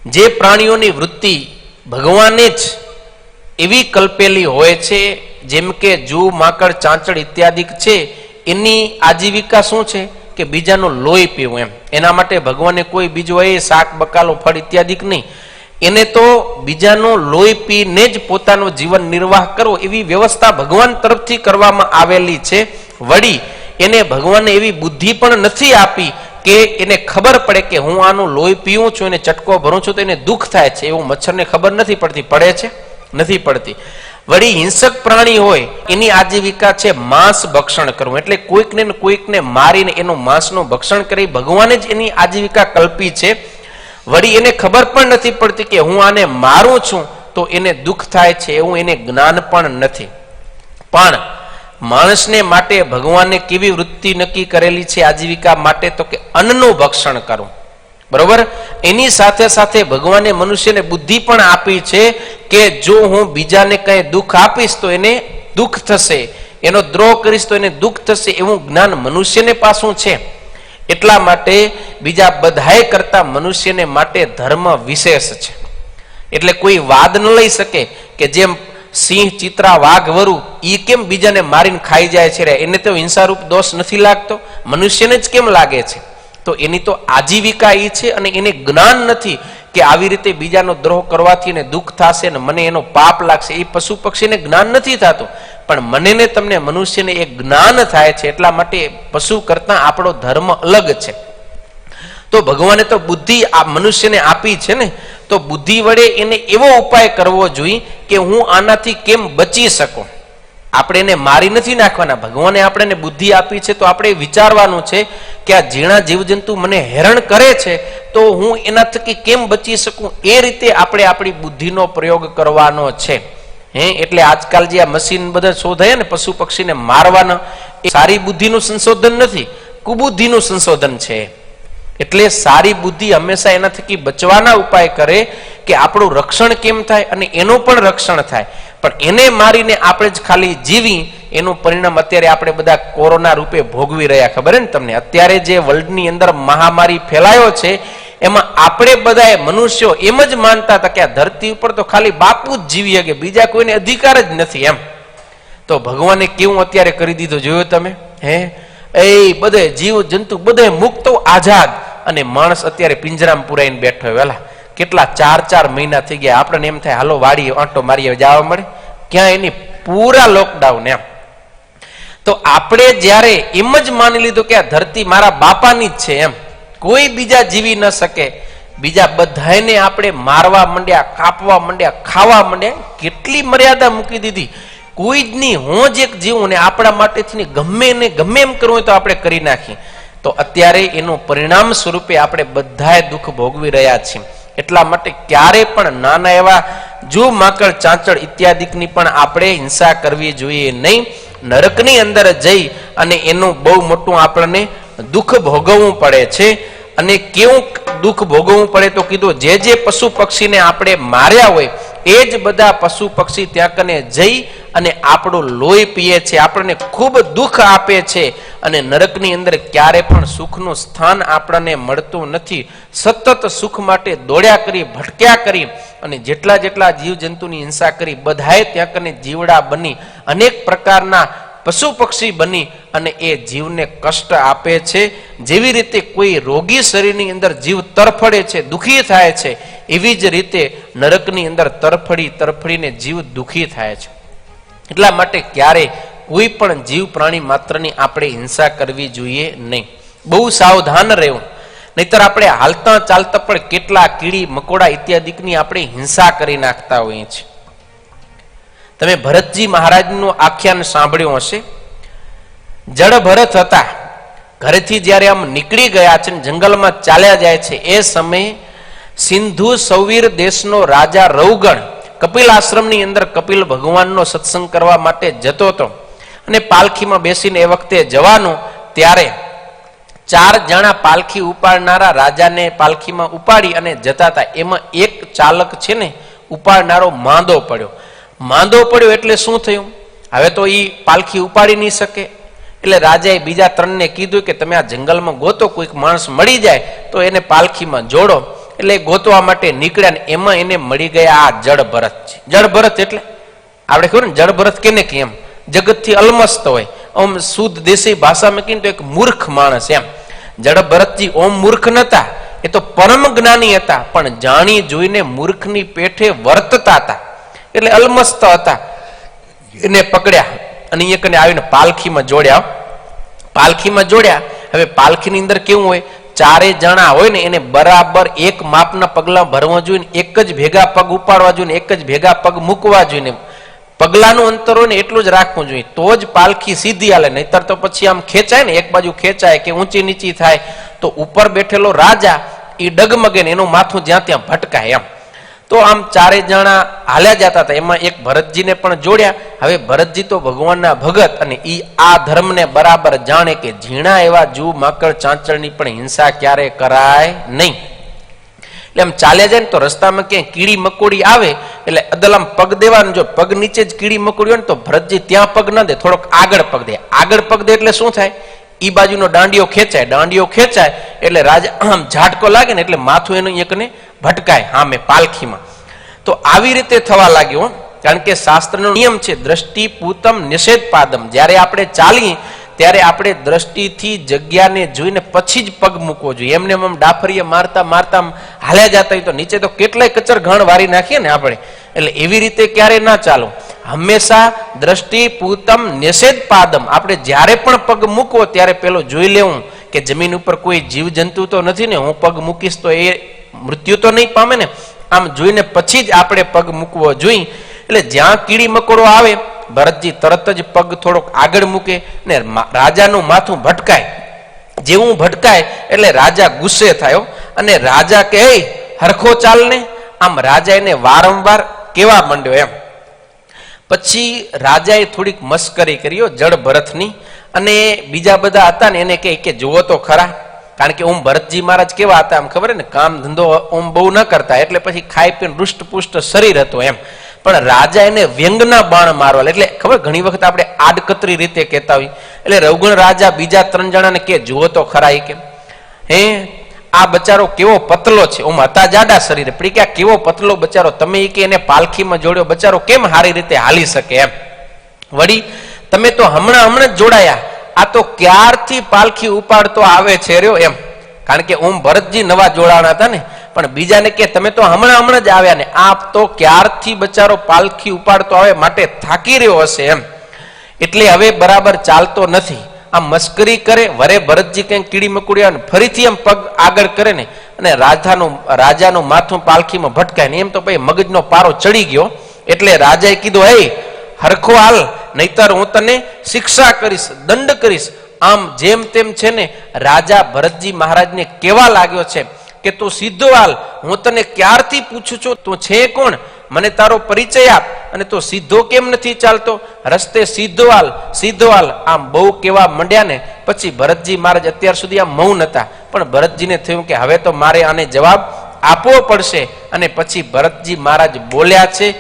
જે પ્રાણીઓની વૃત્તિ ભગવાને જ એવી કલ્પેલી હોય છે, જેમ કે જૂ, માકડ, ચાંચડ ઇત્યાદિ છે, એની આજીવિકા શું છે કે બીજાનું લોહી પીવું એમ. એના માટે ભગવાને કોઈ બીજો એ શાક, બકાલો, ફળ ઇત્યાદિ નહીં, એને તો બીજાનું લોહી પીને જ પોતાનો જીવન નિર્વાહ કરવો એવી વ્યવસ્થા ભગવાન તરફથી કરવામાં આવેલી છે. વળી એને ભગવાને એવી બુદ્ધિ પણ નથી આપી કે એને ખબર પડે કે હું આનું લોહી પીવું છું, એને ચટકો ભરું છું તો એને દુઃખ થાય છે, એવું મચ્છરને ખબર નથી પડતી. પડે છે? નથી પડતી. વળી હિંસક પ્રાણી હોય એની આજીવિકા છે માંસ ભક્ષણ કરવું, એટલે કોઈકને મારીને એનું માંસનું ભક્ષણ કરી ભગવાને જ એની આજીવિકા કલ્પી છે. વળી એને ખબર પણ નથી પડતી કે હું આને મારું છું તો એને દુઃખ થાય છે, એવું એને જ્ઞાન પણ નથી. પણ માણસને માટે ભગવાને કેવી વૃત્તિ નક્કી કરેલી છે આજીવિકા માટે, તો કે અન્નનું ભક્ષણ કરવું. બરોબર? એની સાથે સાથે ભગવાને મનુષ્યને બુદ્ધિ પણ આપી છે કે જો હું બીજાને કઈ દુઃખ આપીશ તો એને દુઃખ થશે, એનો દ્રોહ કરીશ તો એને દુઃખ થશે, એવું જ્ઞાન મનુષ્યને પાછું છે. એટલા માટે બીજા બધાએ કરતા મનુષ્યને માટે ધર્મ વિશેષ છે. એટલે કોઈ વાદ ન લઈ શકે કે જેમ સિંહ, ચિત્રા, વાઘ, વરુ એ કેમ બીજાને મારીને ખાઈ જાય છે, એને તો હિંસારૂપ દોષ નથી લાગતો, મનુષ્યને જ કેમ લાગે છે? તો એની તો આજીવિકા એ છે અને એને જ્ઞાન નથી કે આવી રીતે બીજાનો દ્રોહ કરવાથી એને દુઃખ થશે ને મને એનો પાપ લાગશે. એ પશુ પક્ષીને જ્ઞાન નથી થતું, પણ મને ને તમને મનુષ્યને એ જ્ઞાન થાય છે. એટલા માટે પશુ કરતા આપણો ધર્મ અલગ છે. તો ભગવાને તો બુદ્ધિ આ મનુષ્યને આપી છે ને, તો બુદ્ધિ વડે એને એવો ઉપાય કરવો જોઈએ કે હું આનાથી કેમ બચી શકું. આપણે એને મારી નથી નાખવાના. ભગવાને આપણને બુદ્ધિ આપી છે તો આપણે વિચારવાનું છે કે આ ઝીણા જીવજંતુ મને હેરાન કરે છે તો હું એના થકી કેમ બચી શકું, એ રીતે આપણે આપણી બુદ્ધિનો પ્રયોગ કરવાનો છે. એટલે આજકાલ જે આ મશીન બધા શોધાય ને પશુ પક્ષીને મારવાના, એ સારી બુદ્ધિનું સંશોધન નથી, કુબુદ્ધિનું સંશોધન છે. એટલે સારી બુદ્ધિ હંમેશા એના થકી બચવાના ઉપાય કરે કે આપણું રક્ષણ કેમ થાય અને એનું પણ રક્ષણ થાય. પણ એને મારીને આપણે જ ખાલી જીવી, એનું પરિણામ અત્યારે આપણે બધા કોરોના રૂપે ભોગવી રહ્યા. ખબર ને તમને? અત્યારે જે વર્લ્ડની અંદર મહામારી ફેલાયો છે એમાં આપણે બધા મનુષ્યો એમ જ માનતા હતા કે આ ધરતી ઉપર તો ખાલી બાપુ જ જીવી શકે, બીજા કોઈને અધિકાર જ નથી એમ. તો ભગવાને કેવું અત્યારે કરી દીધું જોયું તમે? એ બધે જીવ જંતુ બધે મુક્ત, આઝાદ, અને માણસ અત્યારે પિંજરામાં પુરાઈને બેઠો હોય. વેલા કેટલા 4 મહિના થઈ ગયા, આપણને એમ થાય હાલો વાડી આંટો મારી જવા મળે, ક્યાં એની પૂરા લોકડાઉન એમ. તો આપણે જ્યારે એમ જ માની લીધું કે આ ધરતી મારા બાપાની જ છે એમ, કોઈ બીજા જીવી ન શકે, બીજા બધાને આપણે મારવા માંડ્યા, કાપવા માંડ્યા, ખાવા માંડ્યા. કેટલી મર્યાદા મૂકી દીધી. કોઈ જ નહીં, હું જ એક જીવું ને આપણા માટેથી ગમે ને ગમે એમ કરવું હોય તો આપણે કરી નાખીએ. તો અત્યારે એનું પરિણામ સ્વરૂપે આપણે બધાએ દુઃખ ભોગવી રહ્યા છીએ. એટલા માટે ક્યારે પણ નાના એવા જૂ, માકડ, ચાંચડ ઇત્યાદિકની પણ આપણે હિંસા કરવી જોઈએ નહીં. નરકની અંદર જઈ અને એનું બહુ મોટું આપણને દુઃખ ભોગવવું પડે છે. અને કેવું દુઃખ ભોગવવું પડે તો કીધું, જે પશુ પક્ષીને આપણે માર્યા હોય એ જ બધા પશુ પક્ષી ત્યાં કને જઈ અને આપણું લોહી પીએ છે, આપણને ખૂબ દુઃખ આપે છે. અને નરકની અંદર ક્યારે પણ સુખનું સ્થાન આપણને મળતું નથી. સતત સુખ માટે દોડ્યા કરી, ભટક્યા કરી, અને જેટલા જીવજંતુની હિંસા કરી, બધાએ ત્યાં કને જીવડા બની, અનેક પ્રકારના પશુ પક્ષી બની અને એ જીવને કષ્ટ આપે છે. જેવી રીતે કોઈ રોગી શરીરની અંદર જીવ તરફડે છે, દુઃખી થાય છે, એવી જ રીતે નરકની અંદર તરફડીને જીવ દુઃખી થાય છે. એટલા માટે ક્યારે કોઈ પણ જીવ પ્રાણી માત્રની આપણે હિંસા કરવી જોઈએ નહીં. બહુ સાવધાન રહેવું, નહીતર આપણે હાલતા ચાલતા પણ કેટલા કીડી મકોડા ઇત્યાદિકની આપણે હિંસા કરી નાખતા હોઈએ છીએ. તમે ભરતજી મહારાજનું આખ્યાન સાંભળ્યું હશે. જડ ભરત હતા, ઘરેથી જ્યારે આમ નીકળી ગયા છે, જંગલમાં ચાલ્યા જાય છે, એ સમયે સિંધુ સૌવીર દેશનો રાજા રૌગણ કપિલ આશ્રમની અંદર કપિલ ભગવાનનો સત્સંગ કરવા માટે જતો હતો. અને પાલખીમાં બેસીને એ વખતે જવાનું, ત્યારે 4 જણા પાલખી ઉપાડનારા રાજાને પાલખીમાં ઉપાડી અને જતા હતા. એમાં એક ચાલક છે ને ઉપાડનારો માંદો પડ્યો. એટલે શું થયું? હવે તો એ પાલખી ઉપાડી નહીં શકે. એટલે રાજાએ બીજા 3ને કીધું કે તમે આ જંગલમાં ગોતો, કોઈક માણસ મળી જાય તો એને પાલખીમાં જોડો. એટલે ગોતવા માટે નીકળ્યા ને એમાં એને મળી ગયા આ જડ ભરતજી. જડ ભરત એટલે આપણે ખબર ને જડ ભરત કેને કે એમ જગતથી અલમસ્ત હોય, આમ શુદ્ધ દેશી ભાષામાં કહીને તો એક મૂર્ખ માણસ એમ. જડ ભરતજી ઓમ મૂર્ખ નતા, એ તો પરમ જ્ઞાની હતા, પણ જાણી જોઈને મૂર્ખની પેઠે વર્તતા હતા, એટલે અલમસ્ત હતા. એને પકડ્યા અને અહીંયા કને આવીને પાલખીમાં જોડ્યા. પાલખીમાં જોડ્યા. હવે પાલખીની અંદર કેવું હોય, ચારે જણા હોય ને એને બરાબર એક માપના પગલા ભરવા જોઈએ, એક જ ભેગા પગ ઉપાડવા જોઈએ, એક જ ભેગા પગ મૂકવા જોઈએ. પગલાનું અંતર હોય ને એટલું જ રાખવું જોઈએ, તો જ પાલખી સીધી હાલે. નહીતર તો પછી આમ ખેંચાય ને, એક બાજુ ખેંચાય કે ઊંચી નીચી થાય તો ઉપર બેઠેલો રાજા એ ડગમગે ને એનું માથું જ્યાં ત્યાં ભટકાય એમ. તો આમ ચારે જણા હાલ્યા જતા હતા, એમાં એક ભરતજીને પણ જોડ્યા. હવે ભરતજી તો ભગવાનના ભગત અને ઈ આ ધર્મને બરાબર જાણે કે ઝીણા એવા જૂ માકડ ચાંચળની પણ હિંસા ક્યારે કરાય નહીં. એટલે આમ ચાલ્યા જાય ને તો રસ્તામાં ક્યાંય કીડી મકોડી આવે એટલે અદલામ પગ દેવાનું. જો પગ નીચે જ કીડી મકોડી હોય ને તો ભરતજી ત્યાં પગ ના દે, થોડોક આગળ પગ દે. આગળ પગ દે એટલે શું થાય, ઈ બાજુનો દાંડિયો ખેંચાય. દાંડિયો ખેંચાય એટલે રાજા આમ ઝાટકો લાગે ને એટલે માથું એનું એકને ભટકાય હામે પાલખીમાં. તો આવી રીતે થવા લાગ્યો, કારણ કે શાસ્ત્રનો નિયમ છે દ્રષ્ટિ પૂતમ નિષેધ પાદમ. જ્યારે આપણે ચાલીએ ત્યારે આપણે દ્રષ્ટિથી જગ્યાને જોઈને પછી જ પગ મૂકવો જોઈએ. એમને આમ ડાફરીએ મારતા મારતા હાલ્યા જતા હોય તો નીચે તો કેટલાય કચર ઘણ વારી નાખીએ ને આપણે, એટલે એવી રીતે ક્યારે ના ચાલો. હંમેશા દ્રષ્ટિ પૂતમ નિષેધ પાદમ. આપણે જ્યારે પણ પગ મૂકવો ત્યારે પેલો જોઈ લેવું કે જમીન ઉપર કોઈ જીવ જંતુ તો નથી ને, હું પગ મૂકીશ તો એ મૃત્યુ તો નહીં પામે ને. આમ જોઈને પછી જ આપણે પગ મૂકવો જોઈએ. એટલે જ્યાં કીડી મકોડો આવે ભરતજી તરત જ પગ થોડોક આગળ મૂકે ને રાજાનું માથું ભટકાય. જેવું ભટકાય એટલે રાજા ગુસ્સે થયો અને રાજા કે હરખો ચાલ ને, આમ રાજા એને વારંવાર કેવા માંડ્યો એમ. પછી રાજાએ થોડીક મસ્કરી કર્યો જડ ભરતની, અને બીજા બધા હતા ને એને કે જુઓ તો ખરા, કારણ કે ઓમ ભરતજી મહારાજ કેવા હતા આમ ખબર ને, કામ ધંધો ઓમ બહુ ન કરતા, એટલે પછી ખાઈ પીને રૂષ્ટપુષ્ટ શરીર હતું એમ. પણ રાજા એને વ્યંગના બાણ મારવા, એટલે ખબર ઘણી વખત આપણે આડકતરી રીતે કહેતા હોય, એટલે રવગણ રાજા બીજા 3 જણાને કે જુઓ તો ખરા, એ કેમ હે આ બચારો કેવો પતલો છે, ઓમ હતા જાડા શરીરે, પણ કે કેવો પતલો બચારો, તમે કે એને પાલખીમાં જોડ્યો, બચારો કેમ સારી રીતે હાલી શકે એમ. વળી તમે તો હમણાં જ જોડાયા, આ તો ક્યારથી પાલખી ઉપાડતો આવે છે રહ્યો એમ. કારણ કે ઓમ ભરતજી નવા જોડાણા હતા ને, પણ બીજાને કે તમે તો હમણાં જ આવ્યા ને, આ તો ક્યારથી બચારો પાલખી ઉપાડતો આવે માટે થાકી રહ્યો હશે એમ. એટલે હવે બરાબર ચાલતો નથી. આમ મસ્કરી કરે, વરે ભરતજી કંઈક કીડી મકોડી આવે ફરીથી એમ પગ આગળ કરે ને, અને રાજાનું માથું પાલખીમાં ભટકાય ને, એમ તો ભાઈ મગજનો પારો ચડી ગયો. એટલે રાજાએ કીધું હે હરખો હાલ, નહીતર હું તને શિક્ષા કરીશ, દંડ કરીશ. આમ જેમ તેમ છે ને રાજા ભરતજી મહારાજને કેવા લાગ્યો છે કે તું સીધો હાલ, હું તને ક્યારથી પૂછું છું તું છે કોણ, મને તારો પરિચય આપ, અને તું સીધો કેમ નથી ચાલતો, રસ્તે સીધો હાલ. આમ બહુ કેવા મંડ્યા ને પછી ભરતજી મહારાજ અત્યાર સુધી આમ મૌન હતા, પણ ભરતજીને થયું કે હવે તો મારે આને જવાબ આપવો પડશે. અને પછી ભરતજી મહારાજ બોલ્યા છે